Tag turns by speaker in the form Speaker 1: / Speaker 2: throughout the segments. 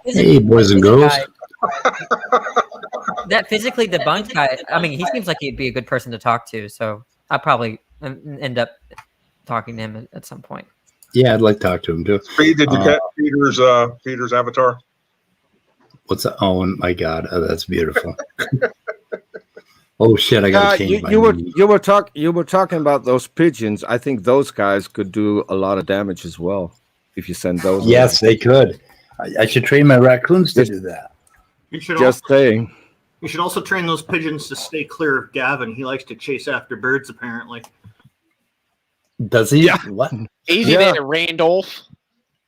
Speaker 1: Hey, boys and girls.
Speaker 2: That physically debunked guy, I mean, he seems like he'd be a good person to talk to, so I'll probably end up talking to him at some point.
Speaker 1: Yeah, I'd like to talk to him too.
Speaker 3: Did you catch Peter's avatar?
Speaker 1: What's that? Oh my God, that's beautiful. Oh shit, I got to change
Speaker 4: you were talking about those pigeons. I think those guys could do a lot of damage as well if you send those.
Speaker 1: Yes, they could. I should train my raccoons to do that.
Speaker 5: You should
Speaker 4: just saying.
Speaker 5: You should also train those pigeons to stay clear of Gavin. He likes to chase after birds, apparently.
Speaker 1: Does he? Yeah. What?
Speaker 6: Easy there, Randolph.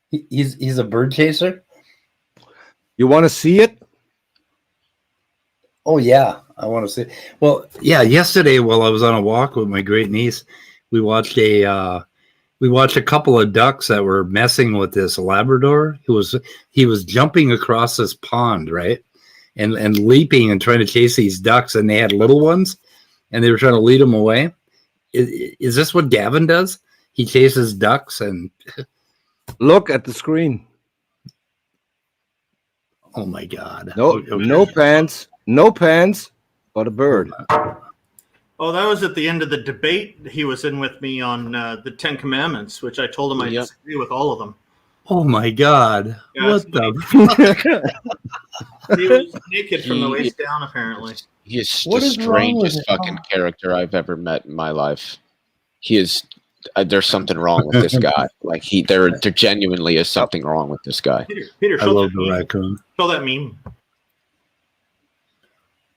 Speaker 1: He's a bird chaser?
Speaker 4: You want to see it?
Speaker 1: Oh, yeah. I want to see it. Well, yeah, yesterday while I was on a walk with my great niece, we watched a couple of ducks that were messing with this Labrador. He was jumping across this pond, right? And leaping and trying to chase these ducks, and they had little ones, and they were trying to lead them away. Is this what Gavin does? He chases ducks and
Speaker 4: look at the screen.
Speaker 1: Oh my God!
Speaker 4: No pants, but a bird.
Speaker 5: Oh, that was at the end of the debate he was in with me on the 10 Commandments, which I told him I disagree with all of them.
Speaker 1: Oh my God! Yeah, what the?
Speaker 5: He was naked from the waist down, apparently.
Speaker 6: He is the strangest fucking character I've ever met in my life. He is. There's something wrong with this guy. Like there genuinely is something wrong with this guy.
Speaker 5: Peter,
Speaker 1: I love the raccoon.
Speaker 5: Show that meme.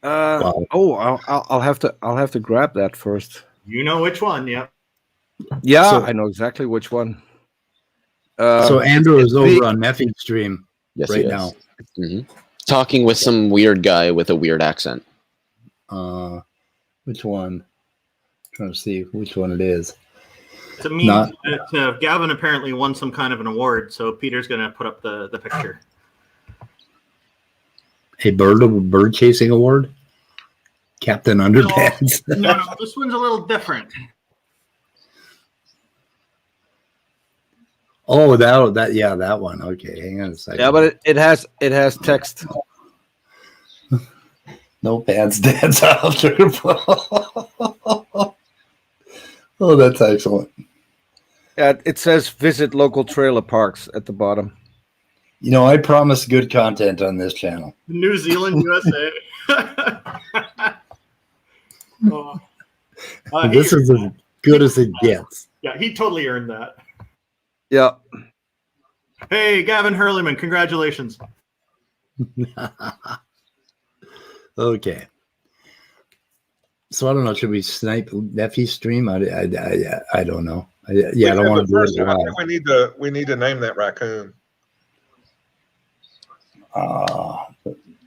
Speaker 4: Wow. Oh, I'll have to grab that first.
Speaker 5: You know which one? Yep.
Speaker 4: Yeah, I know exactly which one.
Speaker 1: So Andrew is over on Nephy's stream right now.
Speaker 6: Mm-hmm. Talking with some weird guy with a weird accent.
Speaker 1: Which one? I'm trying to see which one it is.
Speaker 5: To me, that Gavin apparently won some kind of an award, so Peter's going to put up the picture.
Speaker 1: A bird chasing award? Captain Underpants?
Speaker 5: No, this one's a little different.
Speaker 1: Oh, that one. Okay, hang on a second.
Speaker 4: Yeah, but it has text.
Speaker 1: No pants dance after. Oh, that's excellent.
Speaker 4: Yeah, it says visit local trailer parks at the bottom.
Speaker 1: You know, I promise good content on this channel.
Speaker 5: New Zealand, USA.
Speaker 1: This is as good as it gets.
Speaker 5: Yeah, he totally earned that.
Speaker 4: Yeah.
Speaker 5: Hey, Gavin Hurleyman, congratulations.
Speaker 1: Okay. So I don't know. Should we snipe Nephy's stream? I don't know. I don't want to do it.
Speaker 3: I think we need to name that raccoon.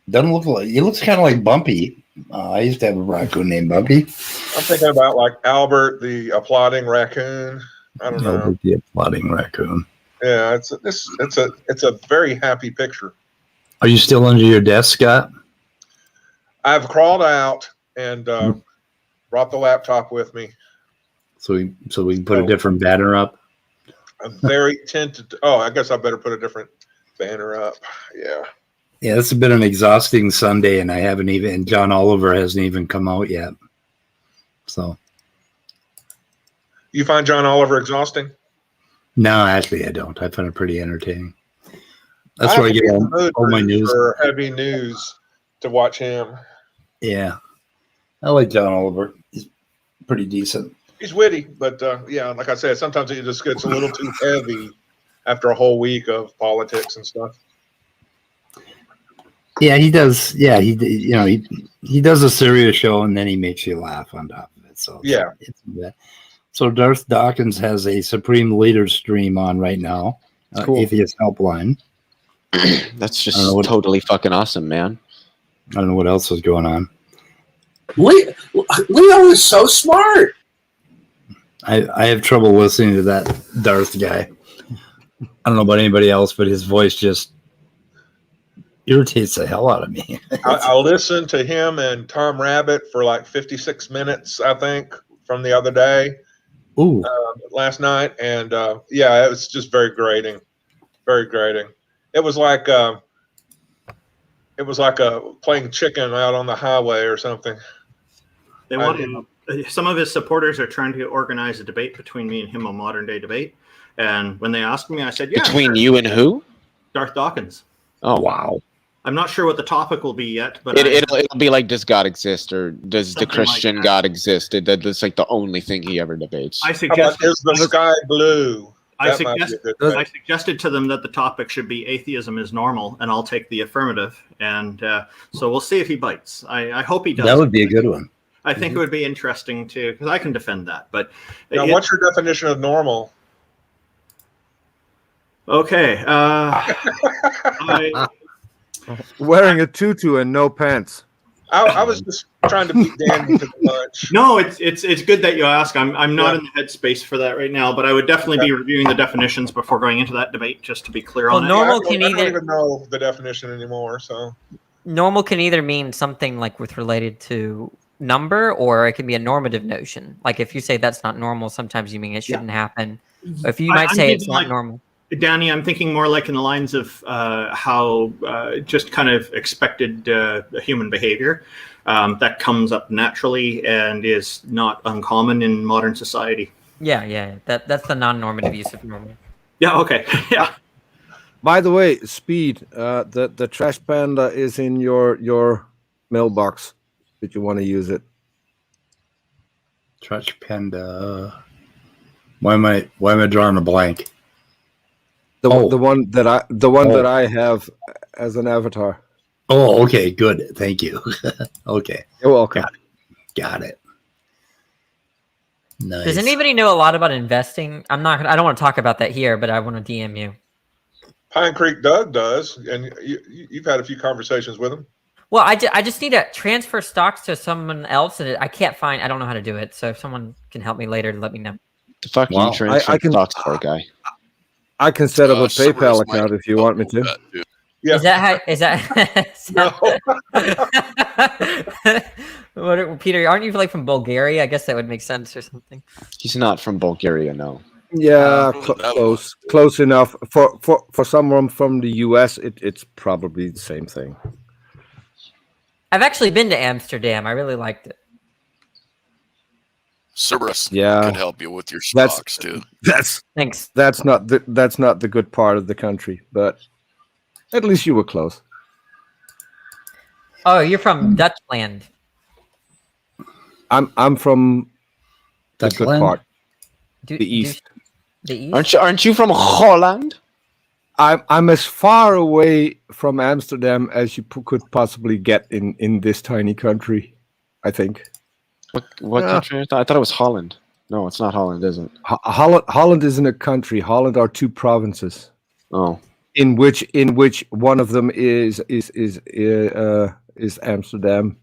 Speaker 1: Doesn't look like he looks kind of like Bumpy. I used to have a raccoon named Bumpy.
Speaker 3: I'm thinking about like Albert, the applauding raccoon. I don't know.
Speaker 1: Albert, the applauding raccoon.
Speaker 3: Yeah, it's a very happy picture.
Speaker 1: Are you still under your desk, Scott?
Speaker 3: I've crawled out and brought the laptop with me.
Speaker 1: So we can put a different banner up.
Speaker 3: I'm very tempted. I guess I better put a different banner up. Yeah.
Speaker 1: Yeah, this has been an exhausting Sunday, and and John Oliver hasn't even come out yet. So.
Speaker 3: You find John Oliver exhausting?
Speaker 1: No, actually, I don't. I find it pretty entertaining. That's where I get all my news.
Speaker 3: For heavy news to watch him.
Speaker 1: Yeah. I like John Oliver. He's pretty decent.
Speaker 3: He's witty, but like I said, sometimes it just gets a little too heavy after a whole week of politics and stuff.
Speaker 1: Yeah, he does. Yeah, he does a serious show and then he makes you laugh on top of it. So
Speaker 3: Yeah.
Speaker 1: So Darth Dawkins has a Supreme Leaders stream on right now.
Speaker 4: Cool.
Speaker 1: Atheist Helpline.
Speaker 6: That's just totally fucking awesome, man.
Speaker 1: I don't know what else is going on.
Speaker 7: Leo is so smart.
Speaker 1: I have trouble listening to that Darth guy. I don't know about anybody else, but his voice just irritates the hell out of me.
Speaker 3: I listened to him and Tom Rabbit for like 56 minutes, I think, from the other day.
Speaker 1: Ooh.
Speaker 3: Last night, and yeah, it was just very grating. Very grating. It was like playing chicken out on the highway or something.
Speaker 5: They want to, some of his supporters are trying to organize a debate between me and him, a modern day debate. And when they asked me, I said, "Yeah."
Speaker 6: Between you and who?
Speaker 5: Darth Dawkins.
Speaker 6: Oh wow.
Speaker 5: I'm not sure what the topic will be yet, but
Speaker 6: it'll be like, does God exist, or does the
Speaker 5: Something
Speaker 6: Christian
Speaker 5: like that.
Speaker 6: God exist? That's like the only thing he ever debates.
Speaker 5: I
Speaker 3: How about,
Speaker 5: suggested
Speaker 3: is the sky blue?
Speaker 5: I
Speaker 3: That might be a
Speaker 5: suggest-
Speaker 3: good
Speaker 5: I
Speaker 3: debate.
Speaker 5: suggested to them that the topic should be atheism is normal, and I'll take the affirmative. And so we'll see if he bites. I hope he does.
Speaker 1: That would be a good one.
Speaker 5: I think it would be interesting too, because I can defend that. But
Speaker 3: Now, what's your definition of normal?
Speaker 5: okay?
Speaker 4: Wearing a tutu and no pants.
Speaker 3: I was just trying to beat Danny to the punch.
Speaker 5: No, it's good that you ask. I'm not in the headspace for that right now, but I would definitely be reviewing the definitions before going into that debate, just to be clear
Speaker 2: Well,
Speaker 5: on it.
Speaker 2: normal
Speaker 3: I
Speaker 2: can
Speaker 3: don't
Speaker 2: either
Speaker 3: even know the definition anymore. So
Speaker 2: normal can either mean something like with related to number, or it can be a normative notion. Like if you say that's not normal, sometimes you mean it shouldn't happen. If you might
Speaker 5: I'm
Speaker 2: say it's
Speaker 5: thinking
Speaker 2: not
Speaker 5: like-
Speaker 2: normal.
Speaker 5: Danny, I'm thinking more like in the lines of how just kind of expected human behavior that comes up naturally and is not uncommon in modern society.
Speaker 2: Yeah. That's the non-normative use of normal.
Speaker 5: Yeah. Okay. Yeah.
Speaker 4: By the way, Speed, the trash panda is in your mailbox. Did you want to use it?
Speaker 1: Trash Panda. Why am I drawing a blank?
Speaker 4: The
Speaker 1: Oh.
Speaker 4: one that I have as an avatar.
Speaker 1: Oh, okay, good. Thank you. Okay,
Speaker 4: You're welcome.
Speaker 1: got it. Nice.
Speaker 2: Does anybody know a lot about investing? I don't want to talk about that here, but I want to DM you.
Speaker 3: Pine Creek Doug does, and you've had a few conversations with him.
Speaker 2: Well, I just need to transfer stocks to someone else, and I don't know how to do it. So if someone can help me later, let me know.
Speaker 6: The fuck
Speaker 1: Wow.
Speaker 6: you transfer
Speaker 4: I can-
Speaker 6: stocks for, guy?
Speaker 4: I can set up a
Speaker 8: Cerberus
Speaker 4: PayPal
Speaker 8: might
Speaker 4: account if you want me to.
Speaker 8: that, too.
Speaker 3: Yeah.
Speaker 2: Is that
Speaker 3: No.
Speaker 2: Peter, aren't you like from Bulgaria? I guess that would make sense or something.
Speaker 6: He's not from Bulgaria, no.
Speaker 4: Yeah,
Speaker 8: that
Speaker 4: close enough. For someone from the US, it's probably the same thing.
Speaker 2: I've actually been to Amsterdam. I really liked it.
Speaker 8: Cerberus
Speaker 4: Yeah.
Speaker 8: could help you with your
Speaker 4: That's-
Speaker 8: stocks too.
Speaker 2: Thanks.
Speaker 4: That's not the good part of the country, but at least you were close.
Speaker 2: Oh, you're from Dutchland.
Speaker 4: I'm from the good
Speaker 1: Dutchland?
Speaker 4: part,
Speaker 2: Do-
Speaker 4: the
Speaker 2: do-
Speaker 4: east.
Speaker 2: The east?
Speaker 6: Aren't you from Holland?
Speaker 4: I'm as far away from Amsterdam as you could possibly get in this tiny country, I think.
Speaker 6: What
Speaker 4: Yeah.
Speaker 6: country? I thought it was Holland. No, it's not Holland, is it?
Speaker 4: Holland isn't a country. Holland are two provinces,
Speaker 6: Oh,
Speaker 4: in which one of them is Amsterdam.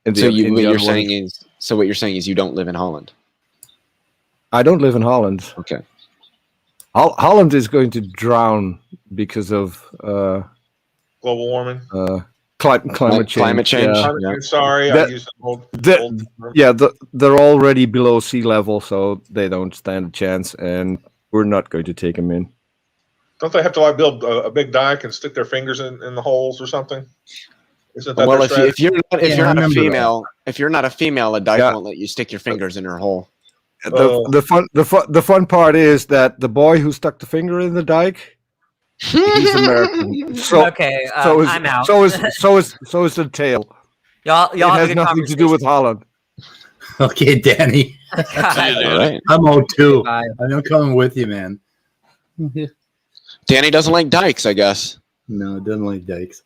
Speaker 4: And
Speaker 6: so
Speaker 4: the
Speaker 6: what
Speaker 4: other
Speaker 6: you're
Speaker 4: one-
Speaker 6: saying is you don't live in Holland.
Speaker 4: I don't live in Holland.
Speaker 6: Okay.
Speaker 4: Holland is going to drown because of
Speaker 3: Global warming.
Speaker 4: climate change.
Speaker 6: Climate change.
Speaker 4: Yeah.
Speaker 3: I'm sorry, I
Speaker 4: That-
Speaker 3: used an old
Speaker 4: that-
Speaker 3: term.
Speaker 4: Yeah, they're already below sea level, so they don't stand a chance, and we're not going to take them in.
Speaker 3: Don't they have to like build a big dike and stick their fingers in the holes or something? Isn't that
Speaker 6: Well,
Speaker 3: their strategy?
Speaker 6: if you're not
Speaker 1: I remember
Speaker 6: if you're not a female, a dyke
Speaker 4: Yeah.
Speaker 6: won't let you stick your fingers in her hole.
Speaker 4: The fun part is that the boy who stuck the finger in the dike, he's American. So
Speaker 2: Okay,
Speaker 4: so is
Speaker 2: I'm out.
Speaker 4: so is the tail.
Speaker 2: y'all
Speaker 4: It
Speaker 2: have a
Speaker 4: has
Speaker 2: good
Speaker 4: nothing to do with Holland.
Speaker 1: Okay, Danny.
Speaker 2: conversation.
Speaker 6: All right.
Speaker 1: I'm out too.
Speaker 2: Bye.
Speaker 1: I'm coming with you, man.
Speaker 6: Danny doesn't like dykes, I guess.
Speaker 1: No, it doesn't like dikes.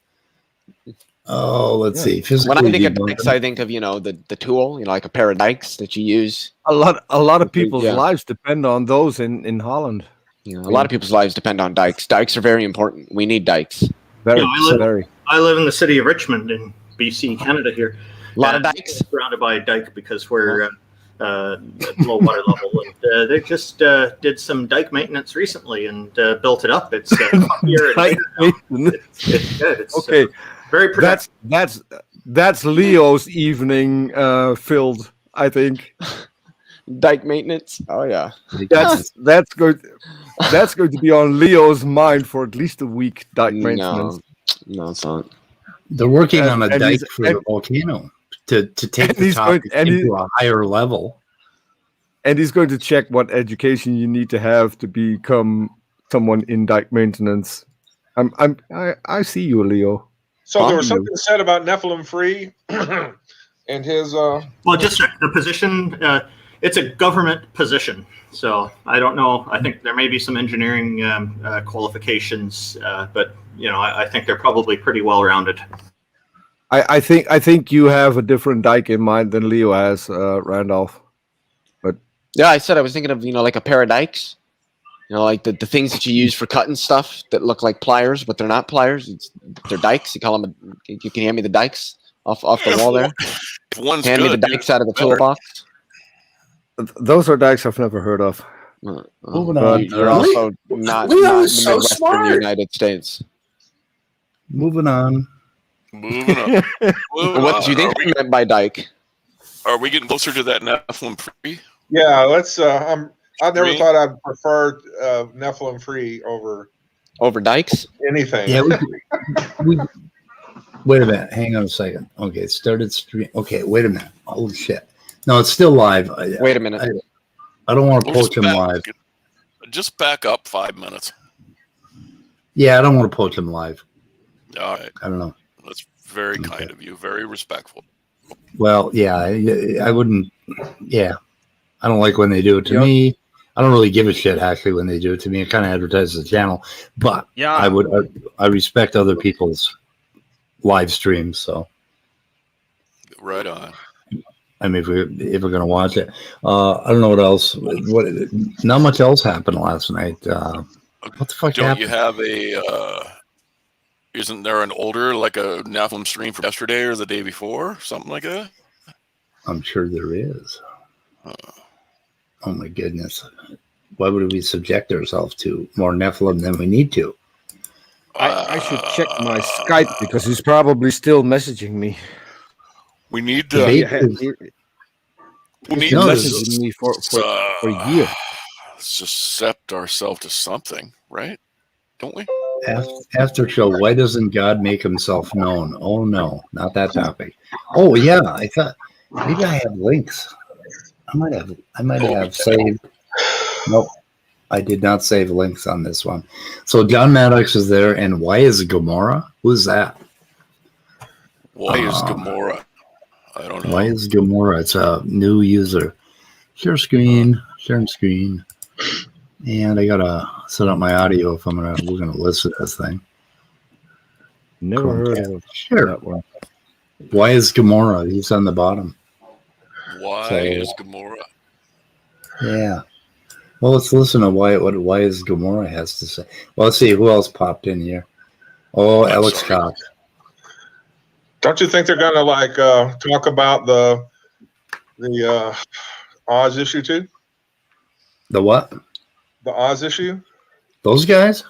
Speaker 1: Oh, let's see.
Speaker 6: When I
Speaker 1: Physically
Speaker 6: think of
Speaker 1: debunked.
Speaker 6: dikes, I think of the tool, like a pair of dikes that you use.
Speaker 4: A lot of people's
Speaker 6: Yeah.
Speaker 4: lives depend on those in Holland.
Speaker 6: A lot of people's lives depend on dikes. Dikes are very important. We need dikes.
Speaker 4: Very,
Speaker 5: Yeah,
Speaker 4: very.
Speaker 5: I live in the city of Richmond in BC, Canada here.
Speaker 6: A lot of
Speaker 5: And
Speaker 6: dikes.
Speaker 5: we're surrounded by a dike because we're at low water level. And they just did some dike maintenance recently and built it up. It's here.
Speaker 4: Dike maintenance.
Speaker 5: It's good. It's
Speaker 4: Okay,
Speaker 5: very productive.
Speaker 4: that's Leo's evening filled. I think
Speaker 6: Dike maintenance. Oh yeah.
Speaker 4: that's going to be on Leo's mind for at least a week. Dike maintenance.
Speaker 6: No, it's not.
Speaker 1: They're working on a
Speaker 4: and
Speaker 1: dike
Speaker 4: he's-
Speaker 1: for the volcano to take
Speaker 4: and
Speaker 1: the
Speaker 4: he's
Speaker 1: topic
Speaker 4: going- and he-
Speaker 1: into a higher level.
Speaker 4: And he's going to check what education you need to have to become someone in dike maintenance. I see you, Leo.
Speaker 3: So there was
Speaker 4: Fine.
Speaker 3: something said about Nephilim Free and his.
Speaker 5: Well, just the position. It's a government position, so I don't know. I think there may be some engineering qualifications, but I think they're probably pretty well rounded.
Speaker 4: I think you have a different dike in mind than Leo has, Randolph.
Speaker 6: Yeah, I said I was thinking of like a pair of dikes. Like the things that you use for cutting stuff that look like pliers, but they're not pliers. They're dikes. You call them. You can hand me the dikes off the wall there.
Speaker 7: One's
Speaker 6: Hand me the
Speaker 7: good.
Speaker 6: dikes out of the
Speaker 7: Better.
Speaker 6: toolbox.
Speaker 4: Those are dikes I've never heard of.
Speaker 1: Moving on.
Speaker 6: You're also not in the Midwestern United States.
Speaker 1: Moving on.
Speaker 7: Moving on. Moving
Speaker 6: What
Speaker 7: on.
Speaker 6: did you think I meant by dike?
Speaker 7: Are we getting closer to that Nephilim Free?
Speaker 3: Yeah, let's. I never
Speaker 7: Free?
Speaker 3: thought I'd prefer Nephilim Free over
Speaker 6: Over dikes?
Speaker 3: anything.
Speaker 1: Yeah, we wait a minute. Hang on a second. Okay, it started stream. Okay, wait a minute. Holy shit. No, it's still live.
Speaker 6: Wait a minute.
Speaker 1: I don't want to
Speaker 7: We'll
Speaker 1: poach him live.
Speaker 7: Just back up 5 minutes.
Speaker 1: Yeah, I don't want to poach him live.
Speaker 7: All right.
Speaker 1: I don't know.
Speaker 7: That's very
Speaker 1: Okay.
Speaker 7: kind of you. Very respectful.
Speaker 1: Well, yeah, I wouldn't. Yeah, I don't like when they do it to
Speaker 4: Yep.
Speaker 1: me. I don't really give a shit actually when they do it to me. It kind of advertises the channel, but
Speaker 8: Yeah.
Speaker 1: I respect other people's live streams. So
Speaker 7: Right on.
Speaker 1: I mean, if we're gonna watch it, I don't know what else. Not much else happened last night. What the fuck
Speaker 7: Don't
Speaker 1: happened?
Speaker 7: you have a? Isn't there an older, like a Nephilim stream from yesterday or the day before, something like that?
Speaker 1: I'm sure there is. Oh my goodness! Why would we subject ourselves to more Nephilim than we need to?
Speaker 4: I should check my Skype because he's probably still messaging me.
Speaker 7: We need
Speaker 1: The
Speaker 7: to.
Speaker 1: bait
Speaker 4: He-
Speaker 1: is-
Speaker 4: he-
Speaker 7: We
Speaker 4: he's
Speaker 7: need
Speaker 1: No,
Speaker 7: to
Speaker 1: this is-
Speaker 4: messaging me for a year.
Speaker 7: accept ourselves to something, right? Don't we?
Speaker 1: After show, why doesn't God make himself known? Oh no, not that topic. Oh yeah, I thought maybe I have links. I might have saved. Nope, I did not save links on this one. So John Maddox is there, and why is Gamora? Who's that?
Speaker 7: Why is Gamora? I don't know.
Speaker 1: Why is Gamora? It's a new user. Share screen, and I gotta set up my audio if we're gonna listen to this thing.
Speaker 4: Never
Speaker 1: Cool.
Speaker 4: heard of
Speaker 1: Sure.
Speaker 4: that one.
Speaker 1: Why is Gamora? He's on the bottom.
Speaker 7: Why
Speaker 1: So-
Speaker 7: is Gamora?
Speaker 1: Yeah. Well, let's listen to why is Gamora has to say. Well, let's see who else popped in here. Oh,
Speaker 7: I'm
Speaker 1: Alex
Speaker 7: sorry.
Speaker 1: Cox.
Speaker 3: Don't you think they're going to talk about the Oz issue too?
Speaker 1: The what?
Speaker 3: The Oz issue?
Speaker 1: Those guys?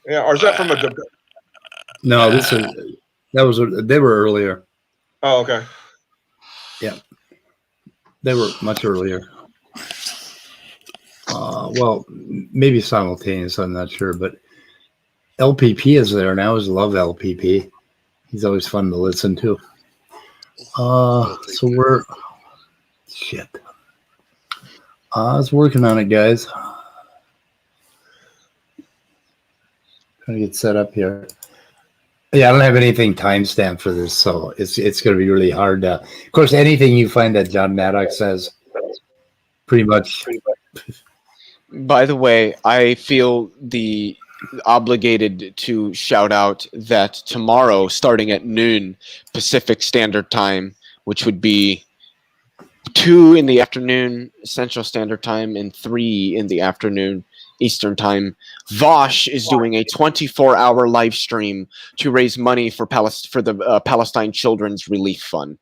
Speaker 3: Yeah, or is that from a?
Speaker 1: No, they were earlier.
Speaker 3: Oh, okay.
Speaker 1: They were much earlier. Well, maybe simultaneous. I'm not sure, but LPP is there, and I always love LPP. He's always fun to listen to. So we're shit. I was working on it, guys. Trying to get set up here. Yeah, I don't have anything timestamped for this, so it's going to be really hard. Of course, anything you find that John Maddox says, pretty much.
Speaker 6: By the way, I feel the obligated to shout out that tomorrow, starting at noon Pacific Standard Time, which would be 2 in the afternoon Central Standard Time and 3 in the afternoon Eastern Time, Vosh is doing a 24-hour live stream to raise money for the Palestine Children's Relief Fund.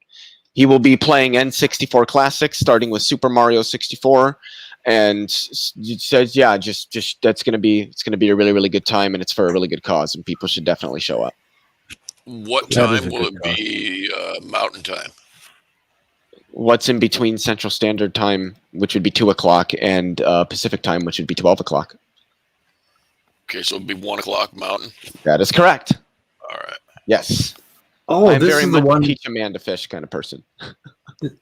Speaker 6: He will be playing N64 classics, starting with Super Mario 64, and it says, yeah, just it's gonna be a really, really good time, and it's for a really good cause, and people should definitely show up.
Speaker 7: What
Speaker 4: That is
Speaker 7: time
Speaker 4: a
Speaker 7: will
Speaker 4: good
Speaker 7: it be Mountain Time?
Speaker 6: What's in between Central Standard Time, which would be 2 o'clock, and Pacific Time, which would be 12 o'clock.
Speaker 7: Okay, so it'll be 1 o'clock Mountain.
Speaker 6: That is correct.
Speaker 7: All right.
Speaker 6: Yes.
Speaker 1: Oh,
Speaker 6: I'm
Speaker 1: this
Speaker 6: very
Speaker 1: is the
Speaker 6: much
Speaker 1: one.
Speaker 6: teach a man to fish kind of person.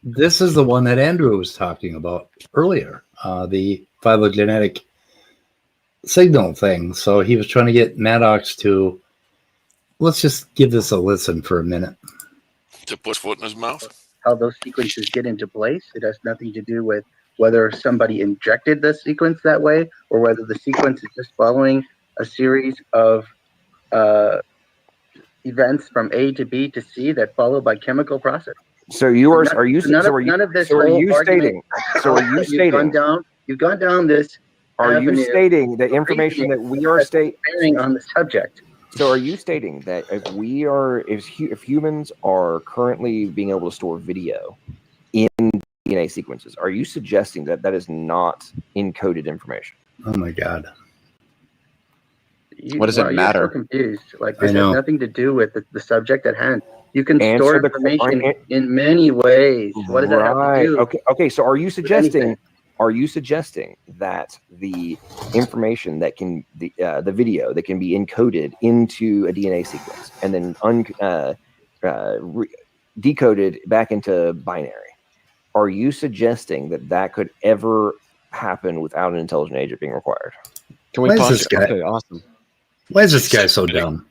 Speaker 1: This is the one that Andrew was talking about earlier. The phylogenetic signal thing. So he was trying to get Maddox to. Let's just give this a listen for a minute.
Speaker 7: To put foot in his mouth?
Speaker 8: How those sequences get into place. It has nothing to do with whether somebody injected the sequence that way or whether the sequence is just following a series of events from A to B to C that follow by chemical process.
Speaker 9: So you are
Speaker 8: None of this whole argument. You've gone down this.
Speaker 9: Are you
Speaker 8: avenue
Speaker 9: stating the information that we are
Speaker 8: bearing on the subject?
Speaker 9: So are you stating that if humans are currently being able to store video in DNA sequences, are you suggesting that that is not encoded information?
Speaker 1: Oh my God.
Speaker 6: What does it matter?
Speaker 8: You're so confused. Like this has nothing to do with the subject at hand. You can
Speaker 9: Answer
Speaker 8: store
Speaker 9: the
Speaker 8: information in many ways. What does that have to do?
Speaker 9: Okay. So are you suggesting that the information that can the video that can be encoded into a DNA sequence and then decoded back into binary, are you suggesting that could ever happen without an intelligent agent being required?
Speaker 6: Can we pause this guy? Okay, awesome.
Speaker 1: Why is this guy so dumb?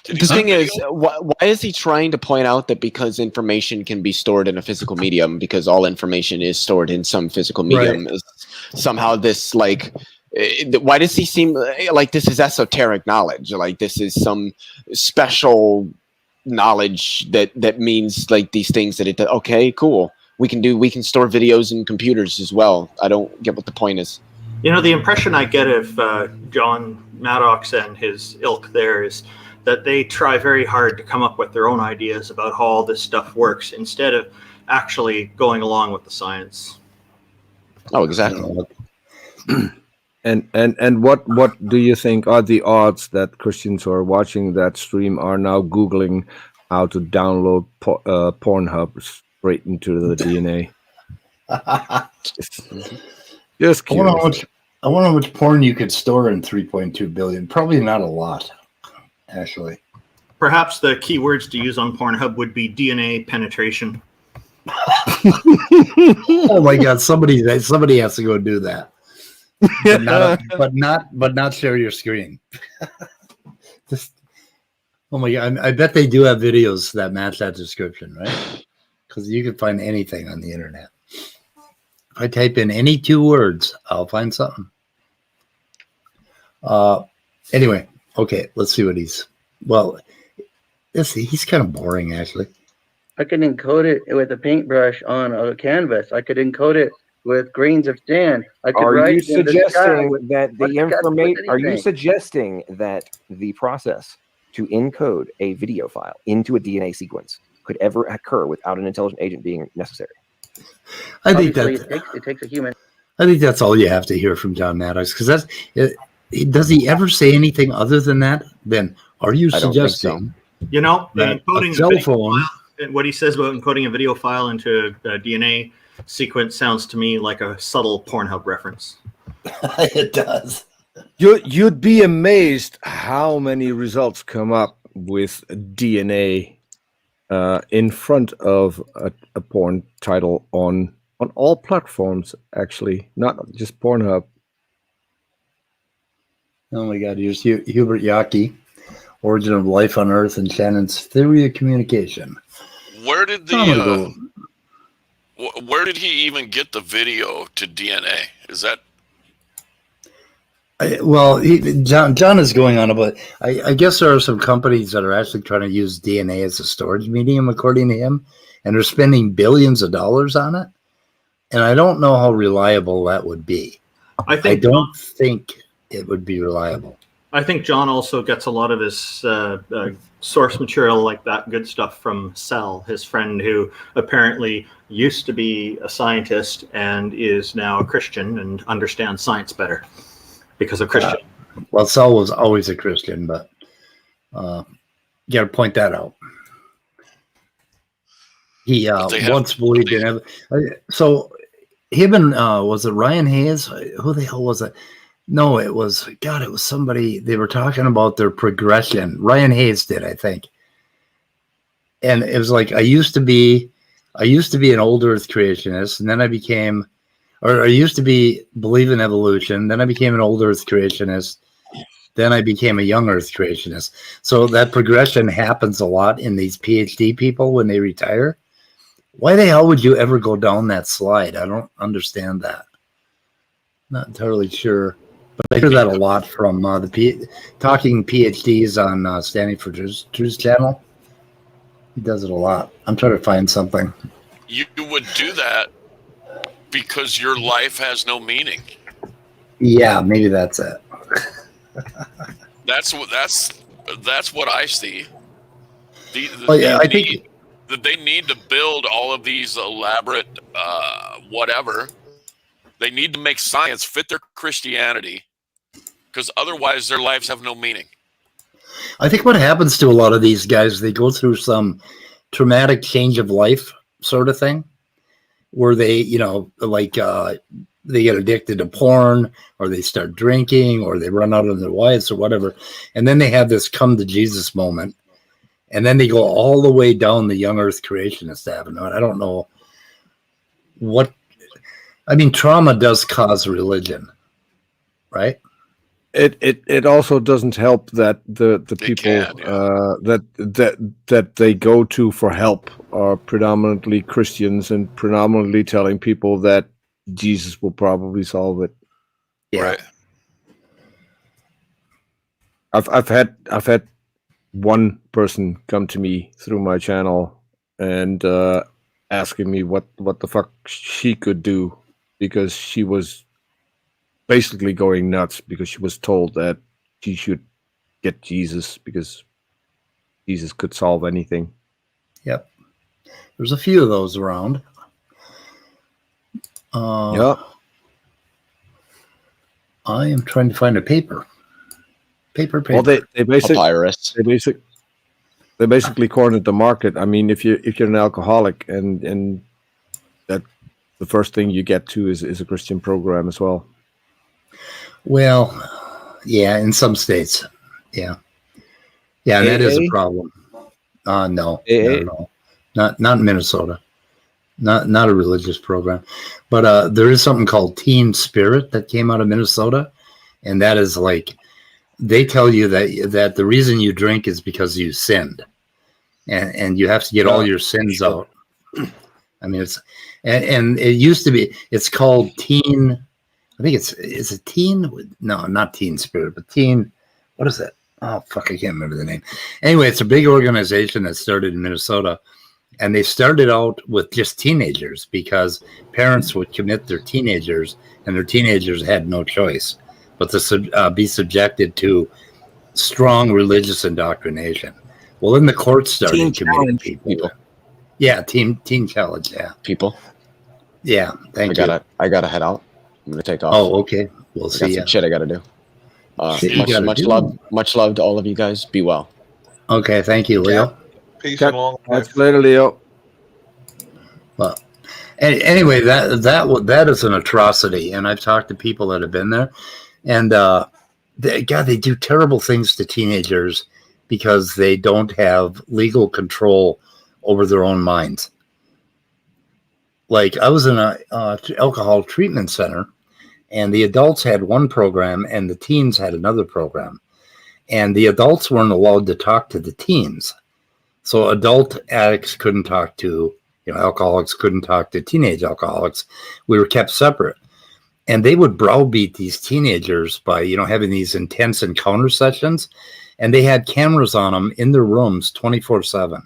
Speaker 6: The thing is, why is he trying to point out that because information can be stored in a physical medium, because all information is stored in some physical medium, is somehow this like? Why does he seem like this is esoteric knowledge? Like this is some special knowledge that means like these things that it. Okay, cool. We can store videos in computers as well. I don't get what the point is.
Speaker 5: You know, the impression I get of John Maddox and his ilk there is that they try very hard to come up with their own ideas about how all this stuff works instead of actually going along with the science.
Speaker 6: Oh, exactly.
Speaker 4: And what do you think are the odds that Christians who are watching that stream are now Googling how to download Pornhub straight into the DNA? Just curious.
Speaker 1: I wonder how much porn you could store in 3.2 billion. Probably not a lot, actually.
Speaker 5: Perhaps the key words to use on Pornhub would be DNA penetration.
Speaker 1: Oh my God! Somebody has to go do that, but not share your screen. Oh my God! I bet they do have videos that match that description, right? Because you can find anything on the internet. If I type in any 2 words, I'll find something. Anyway, okay, let's see what he's. Well, he's kind of boring, actually.
Speaker 8: I could encode it with a paintbrush on a canvas. I could encode it with grains of sand. I could
Speaker 9: Are you suggesting that the information? Are you suggesting that the process to encode a video file into a DNA sequence could ever occur without an intelligent agent being necessary?
Speaker 1: I think
Speaker 8: it takes a human.
Speaker 1: I think that's all you have to hear from John Maddox, because does he ever say anything other than that? Then are you suggesting?
Speaker 5: You know, encoding
Speaker 1: a cell phone.
Speaker 5: What he says about encoding a video file into a DNA sequence sounds to me like a subtle Pornhub reference.
Speaker 1: It does.
Speaker 4: You'd be amazed how many results come up with DNA in front of a porn title on all platforms, actually, not just Pornhub.
Speaker 1: Oh my God! Here's Hubert Yockey, Origin of Life on Earth and Shannon's Theory of Communication.
Speaker 7: Where did where did he even get the video to DNA? Is that?
Speaker 1: John is going on about. I guess there are some companies that are actually trying to use DNA as a storage medium, according to him, and they're spending billions of dollars on it. And I don't know how reliable that would be. I don't think it would be reliable.
Speaker 5: I think John also gets a lot of his source material like that good stuff from Sel, his friend who apparently used to be a scientist and is now a Christian and understands science better because of Christian.
Speaker 1: Well, Sel was always a Christian, but you got to point that out. He once believed in it. So him and was it Ryan Hayes? Who the hell was it? No, it was somebody. They were talking about their progression. Ryan Hayes did, I think. And it was like I used to be an old Earth creationist, and then I used to believe in evolution. Then I became an old Earth creationist. Then I became a young Earth creationist. So that progression happens a lot in these PhD people when they retire. Why the hell would you ever go down that slide? I don't understand that. Not entirely sure. But I hear that a lot from talking PhDs on Standing for Truth channel. He does it a lot. I'm trying to find something.
Speaker 7: You would do that because your life has no meaning.
Speaker 1: Yeah, maybe that's it.
Speaker 7: That's what I see.
Speaker 1: I think
Speaker 7: that they need to build all of these elaborate whatever. They need to make science fit their Christianity, because otherwise their lives have no meaning.
Speaker 1: I think what happens to a lot of these guys, they go through some traumatic change of life sort of thing, where they, they get addicted to porn, or they start drinking, or they run out of their wives or whatever. And then they have this come to Jesus moment. And then they go all the way down the young Earth creationist avenue. And I don't know what. I mean, trauma does cause religion, right?
Speaker 4: It also doesn't help that the people that they go to for help are predominantly Christians and predominantly telling people that Jesus will probably solve it.
Speaker 1: Yeah.
Speaker 7: Right.
Speaker 4: I've had one person come to me through my channel and asking me what the fuck she could do, because she was basically going nuts because she was told that she should get Jesus because Jesus could solve anything.
Speaker 1: Yep. There's a few of those around.
Speaker 4: Yeah.
Speaker 1: I am trying to find a paper. Paper.
Speaker 4: Well, they basically
Speaker 6: Papyrus.
Speaker 4: they basically cornered the market. I mean, if you're an alcoholic and that the first thing you get to is a Christian program as well.
Speaker 1: Well, yeah, in some states, yeah, and that is a problem. No, not in Minnesota, not a religious program, but there is something called Teen Spirit that came out of Minnesota, and that is like they tell you that the reason you drink is because you sinned, and you have to get all your sins out. I mean, it's and it used to be. It's called Teen. I think it's a teen. No, not Teen Spirit, but Teen. What is that? Oh, fuck. I can't remember the name. Anyway, it's a big organization that started in Minnesota, and they started out with just teenagers because parents would commit their teenagers, and their teenagers had no choice but to be subjected to strong religious indoctrination. Well, then the courts started committing people. Yeah, teen challenge. Yeah,
Speaker 6: people.
Speaker 1: Yeah, thank you.
Speaker 6: I gotta head out. I'm gonna take off.
Speaker 1: Oh, okay. We'll see.
Speaker 6: Some shit I gotta do. Much love to all of you guys. Be well.
Speaker 1: Okay, thank you, Leo.
Speaker 3: Peace and long life.
Speaker 4: Catch you later, Leo.
Speaker 1: Well, anyway, that is an atrocity, and I've talked to people that have been there, and they do terrible things to teenagers because they don't have legal control over their own minds. Like I was in a alcohol treatment center, and the adults had one program and the teens had another program, and the adults weren't allowed to talk to the teens. So adult addicts couldn't talk to, alcoholics couldn't talk to teenage alcoholics. We were kept separate. And they would browbeat these teenagers by, having these intense encounter sessions. And they had cameras on them in their rooms 24/7.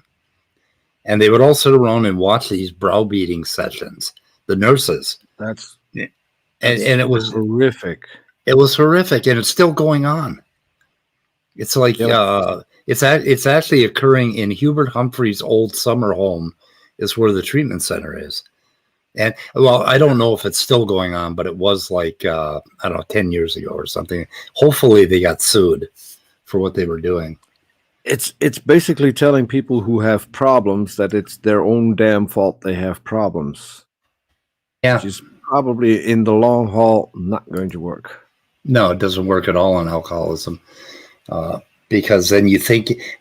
Speaker 1: And they would all sit around and watch these browbeating sessions, the nurses.
Speaker 4: That's
Speaker 1: And it was
Speaker 4: horrific.
Speaker 1: It was horrific, and it's still going on. It's like it's actually occurring in Hubert Humphrey's old summer home, is where the treatment center is. And well, I don't know if it's still going on, but it was like I don't know, 10 years ago or something. Hopefully, they got sued for what they were doing.
Speaker 4: It's basically telling people who have problems that it's their own damn fault they have problems.
Speaker 1: Yeah,
Speaker 4: which is probably in the long haul not going to work.
Speaker 1: No, it doesn't work at all on alcoholism, because then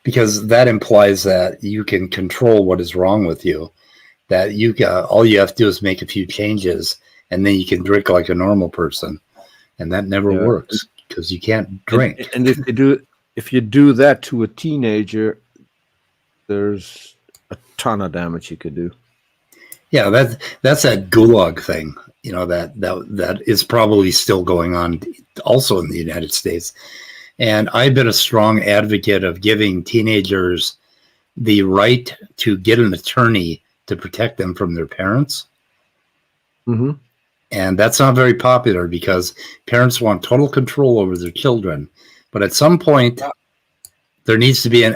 Speaker 1: because that implies that you can control what is wrong with you. That all you have to do is make a few changes, and then you can drink like a normal person, and that never works because you can't drink.
Speaker 4: And if you do that to a teenager, there's a ton of damage you could do.
Speaker 1: Yeah, that's that gulag thing. That is probably still going on also in the United States. And I've been a strong advocate of giving teenagers the right to get an attorney to protect them from their parents.
Speaker 4: Mm-hmm.
Speaker 1: And that's not very popular because parents want total control over their children. But at some point, there needs to be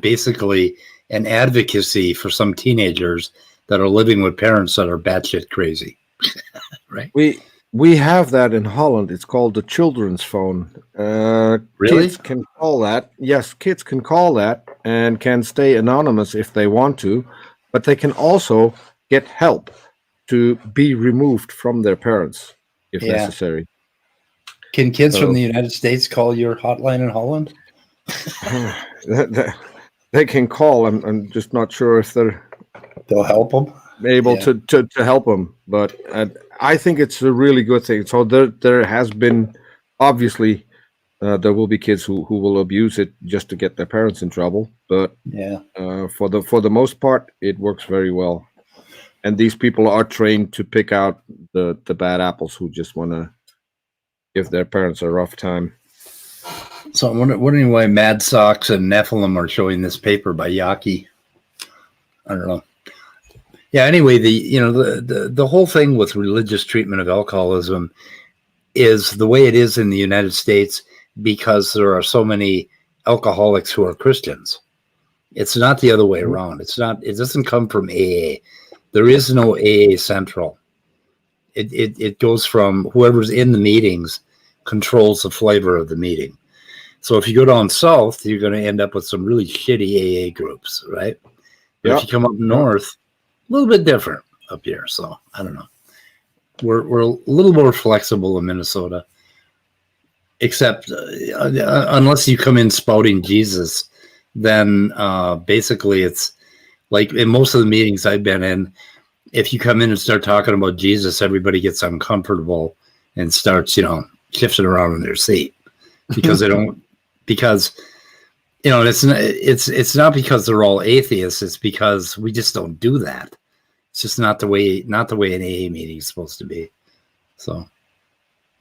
Speaker 1: basically an advocacy for some teenagers that are living with parents that are batshit crazy. Right?
Speaker 4: We have that in Holland. It's called the children's phone.
Speaker 1: Really?
Speaker 4: Kids can call that. Yes, kids can call that and can stay anonymous if they want to, but they can also get help to be removed from their parents if necessary.
Speaker 1: Can kids from the United States call your hotline in Holland?
Speaker 4: They can call. I'm just not sure if
Speaker 1: they'll help them.
Speaker 4: Able to help them, but I think it's a really good thing. So there has been, obviously, there will be kids who will abuse it just to get their parents in trouble. But for the most part, it works very well. And these people are trained to pick out the bad apples who just want to give their parents a rough time.
Speaker 1: So I'm wondering why Mad Socks and Nephilim are showing this paper by Yaki. I don't know. Yeah. Anyway, the whole thing with religious treatment of alcoholism is the way it is in the United States because there are so many alcoholics who are Christians. It's not the other way around. It doesn't come from AA. There is no AA Central. It goes from whoever's in the meetings controls the flavor of the meeting. So if you go down south, you're going to end up with some really shitty AA groups, right? But if you come up north, a little bit different up here. So I don't know. We're a little more flexible in Minnesota, except unless you come in spouting Jesus, then basically it's like in most of the meetings I've been in, if you come in and start talking about Jesus, everybody gets uncomfortable and starts, shifting around in their seat because they don't, because, it's not because they're all atheists. It's because we just don't do that. It's just not the way an AA meeting is supposed to be. So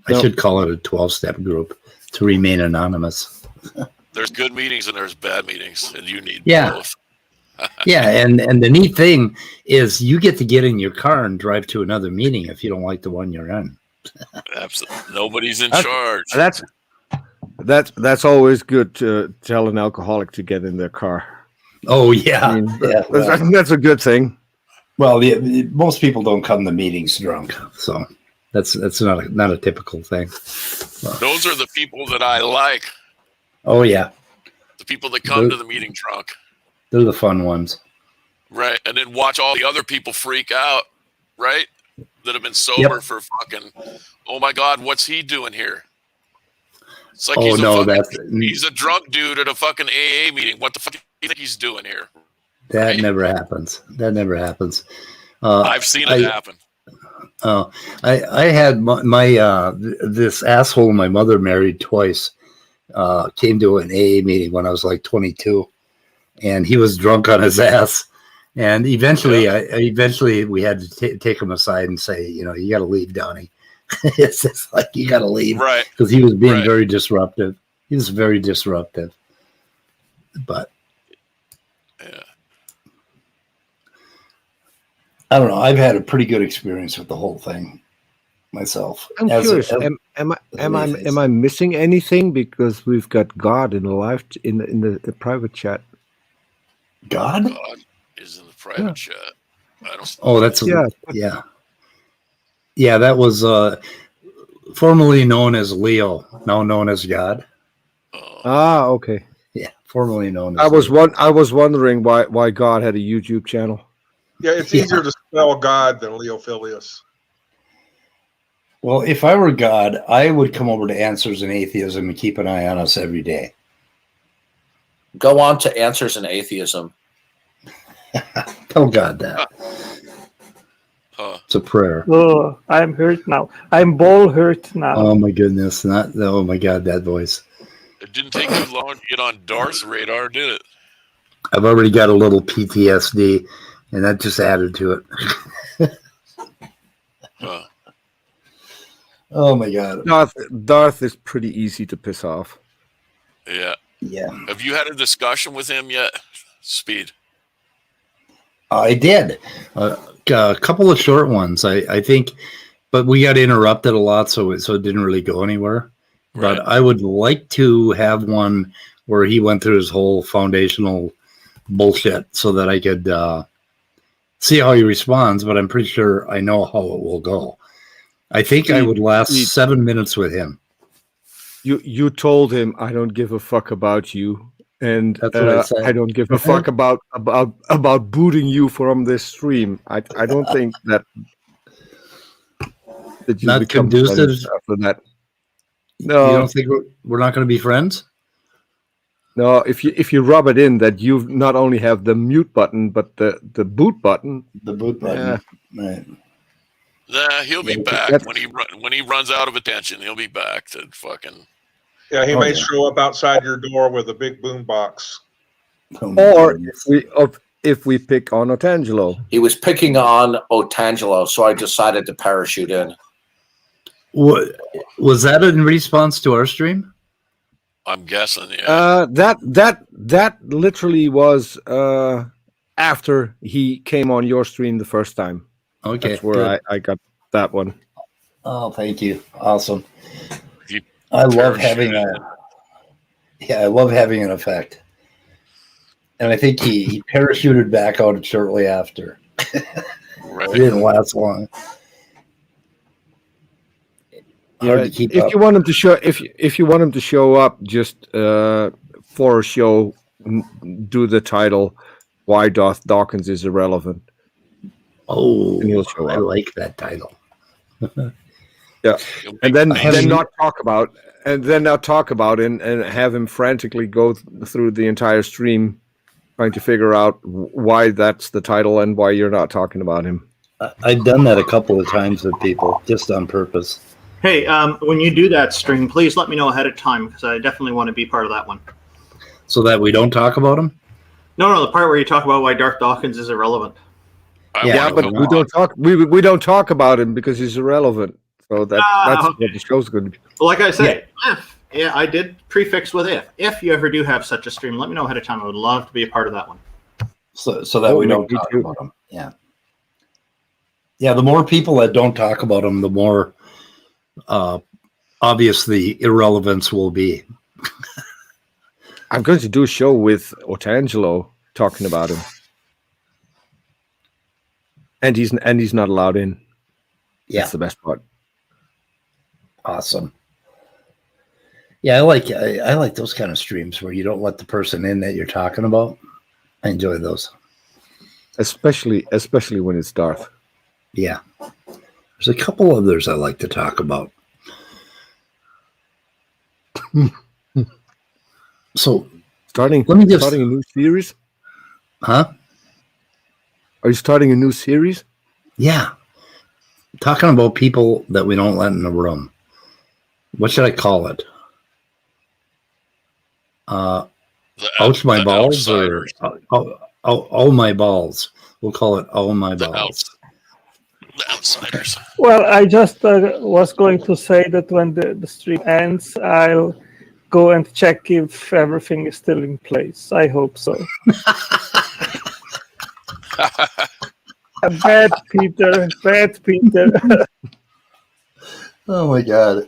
Speaker 1: I should call it a 12-step group to remain anonymous.
Speaker 7: There's good meetings and there's bad meetings, and you need both.
Speaker 1: Yeah, and the neat thing is you get to get in your car and drive to another meeting if you don't like the one you're in.
Speaker 7: Absolutely. Nobody's in charge.
Speaker 4: That's always good to tell an alcoholic to get in their car.
Speaker 1: Oh yeah,
Speaker 4: I think that's a good thing.
Speaker 1: Well, most people don't come to meetings drunk, so that's not a typical thing.
Speaker 7: Those are the people that I like.
Speaker 1: Oh yeah,
Speaker 7: the people that come to the meeting drunk.
Speaker 1: They're the fun ones,
Speaker 7: right? And then watch all the other people freak out, right? That have been sober for fucking. Oh my God, what's he doing here? It's like he's a drunk dude at a fucking AA meeting. What the fuck do you think he's doing here?
Speaker 1: That never happens.
Speaker 7: I've seen it happen.
Speaker 1: I had my this asshole my mother married twice came to an AA meeting when I was like 22, and he was drunk on his ass. And eventually we had to take him aside and say, you got to leave, Donnie. It's just like you got to leave,
Speaker 7: Right.
Speaker 1: Because he was being
Speaker 7: Right.
Speaker 1: very disruptive. He was very disruptive. But
Speaker 7: Yeah.
Speaker 1: I don't know. I've had a pretty good experience with the whole thing myself.
Speaker 4: I'm curious. Am I missing anything? Because we've got God in the in the private chat.
Speaker 1: God?
Speaker 7: God is in the private chat. I don't.
Speaker 1: Oh, that's
Speaker 4: Yeah.
Speaker 1: Yeah, that was formerly known as Leo, now known as God.
Speaker 4: Ah, okay.
Speaker 1: Yeah, formerly known as
Speaker 4: I was wondering why God had a YouTube channel.
Speaker 3: Yeah, it's easier to spell God than Leophilius.
Speaker 1: Well, if I were God, I would come over to Answers in Atheism and keep an eye on us every day.
Speaker 10: Go on to Answers in Atheism.
Speaker 1: Tell God that. It's a prayer.
Speaker 11: Oh, I'm hurt now. I'm ball hurt now.
Speaker 1: Oh my goodness. Oh my God, that voice.
Speaker 7: It didn't take too long to get on Darth's radar, did it?
Speaker 1: I've already got a little PTSD, and that just added to it. Oh my God.
Speaker 4: Darth is pretty easy to piss off.
Speaker 7: Yeah.
Speaker 1: Yeah.
Speaker 7: Have you had a discussion with him yet, Speed?
Speaker 1: I did. A couple of short ones, I think, but we got interrupted a lot, so it didn't really go anywhere.
Speaker 7: Right.
Speaker 1: But I would like to have one where he went through his whole foundational bullshit so that I could see how he responds, but I'm pretty sure I know how it will go. I think I would last 7 minutes with him.
Speaker 4: You told him I don't give a fuck about you, and
Speaker 1: That's what I said.
Speaker 4: I don't give a fuck about booting you from this stream. I don't think that you
Speaker 1: Not
Speaker 4: become
Speaker 1: conducive
Speaker 4: friends after that. No,
Speaker 1: you don't think we're not going to be friends?
Speaker 4: No, if you rub it in that you not only have the mute button but the boot button.
Speaker 1: The boot button.
Speaker 4: Yeah.
Speaker 1: Right.
Speaker 7: Nah, he'll be back when he runs out of attention. He'll be back to fucking.
Speaker 3: Yeah, he may show up outside your door with a big boom box.
Speaker 4: Or if we pick on Otangelo.
Speaker 10: He was picking on Otangelo, so I decided to parachute in.
Speaker 1: What was that in response to our stream?
Speaker 7: I'm guessing, yeah.
Speaker 4: That literally was after he came on your stream the first time.
Speaker 1: Okay,
Speaker 4: that's where I got that one.
Speaker 1: Oh, thank you. Awesome. I love having I love having an effect. And I think he parachuted back out shortly after.
Speaker 7: Right.
Speaker 1: It didn't last long. Hard to keep up.
Speaker 4: You want him to show if you want him to show up just for a show, do the title "Why Darth Dawkins is Irrelevant."
Speaker 1: Oh,
Speaker 4: and he'll show up.
Speaker 1: I like that title.
Speaker 4: Yeah, and then not talk about and have him frantically go through the entire stream trying to figure out why that's the title and why you're not talking about him.
Speaker 1: I've done that a couple of times with people just on purpose.
Speaker 5: Hey, when you do that stream, please let me know ahead of time because I definitely want to be part of that one.
Speaker 1: So that we don't talk about him?
Speaker 5: No, the part where you talk about why Darth Dawkins is irrelevant.
Speaker 4: Yeah, but we don't talk. We don't talk about him because he's irrelevant. So that's what the show's going to be.
Speaker 5: Well, like I say, I did prefix with if. If you ever do have such a stream, let me know ahead of time. I would love to be a part of that one.
Speaker 1: So that we don't talk about him. Yeah. Yeah, the more people that don't talk about him, the more obvious the irrelevance will be.
Speaker 4: I'm going to do a show with Otangelo talking about him. And he's not allowed in.
Speaker 1: Yeah.
Speaker 4: That's the best part.
Speaker 1: Awesome. Yeah, I like those kind of streams where you don't let the person in that you're talking about. I enjoy those.
Speaker 4: Especially when it's Darth.
Speaker 1: Yeah. There's a couple others I like to talk about. So
Speaker 4: starting a new series?
Speaker 1: Huh?
Speaker 4: Are you starting a new series?
Speaker 1: Yeah. Talking about people that we don't let in the room. What should I call it? Ouch my balls or oh my balls. We'll call it my balls.
Speaker 7: The outsiders.
Speaker 11: Well, I just was going to say that when the stream ends, I'll go and check if everything is still in place. I hope so. Bad Peter, bad Peter.
Speaker 1: Oh my God,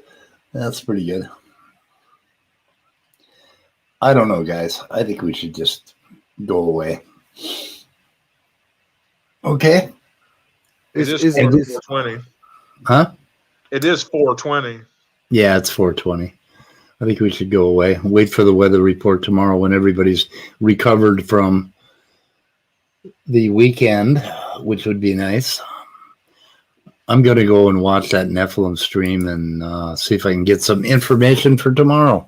Speaker 1: that's pretty good. I don't know, guys. I think we should just go away. Okay.
Speaker 3: It is
Speaker 4: Is
Speaker 3: 420.
Speaker 1: Huh?
Speaker 3: It is 420.
Speaker 1: Yeah, it's 4:20. I think we should go away. Wait for the weather report tomorrow when everybody's recovered from the weekend, which would be nice. I'm going to go and watch that Nephilim stream and see if I can get some information for tomorrow.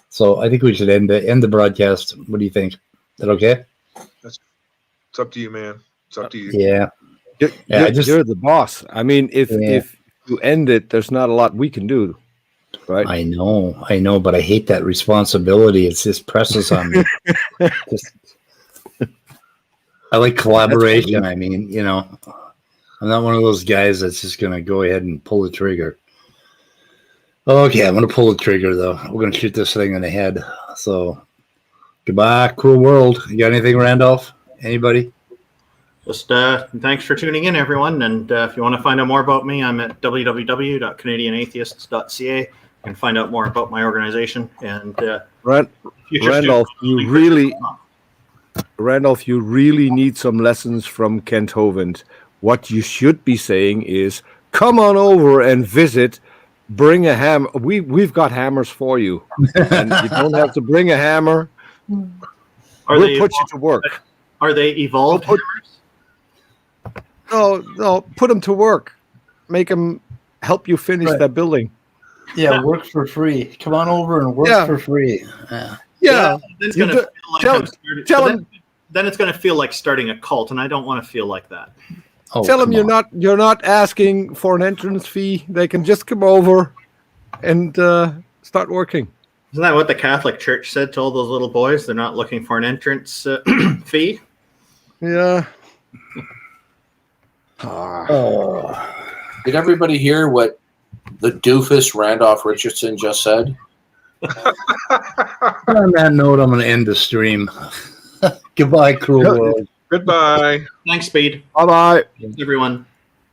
Speaker 1: So I think we should end the broadcast. What do you think? Is that okay?
Speaker 3: It's up to you, man. It's up to you.
Speaker 1: Yeah.
Speaker 4: You're the boss. I mean, if you end it, there's not a lot we can do, right?
Speaker 1: I know, but I hate that responsibility. It's just presses on me. I like collaboration. I mean, you know, I'm not one of those guys that's just going to go ahead and pull the trigger. Okay, I'm going to pull the trigger, though. We're going to shoot this thing in the head. So, goodbye, cruel world. You got anything, Randolph? Anybody?
Speaker 5: Just thanks for tuning in, everyone. And if you want to find out more about me, I'm at www.canadianatheists.ca. You can find out more about my organization. And
Speaker 4: Randolph, you really need some lessons from Kent Hovind. What you should be saying is, come on over and visit. Bring a hammer. We've got hammers for you, and you don't have to bring a hammer. We'll put you to work.
Speaker 5: Are they evolved hammers?
Speaker 4: No, put them to work. Make them help you finish that building.
Speaker 1: Yeah, work for free. Come on over and work for free.
Speaker 4: Yeah.
Speaker 5: It's going to feel like then it's going to feel like starting a cult, and I don't want to feel like that.
Speaker 1: Oh,
Speaker 4: tell them you're not asking for an entrance fee. They can just come over and start working.
Speaker 5: Isn't that what the Catholic Church said to all those little boys? They're not looking for an entrance fee.
Speaker 4: Yeah.
Speaker 10: Did everybody hear what the doofus Randolph Richardson just said?
Speaker 1: On that note, I'm going to end the stream. Goodbye, cruel world.
Speaker 3: Goodbye.
Speaker 5: Thanks, Speed.
Speaker 4: Bye-bye.
Speaker 5: Everyone.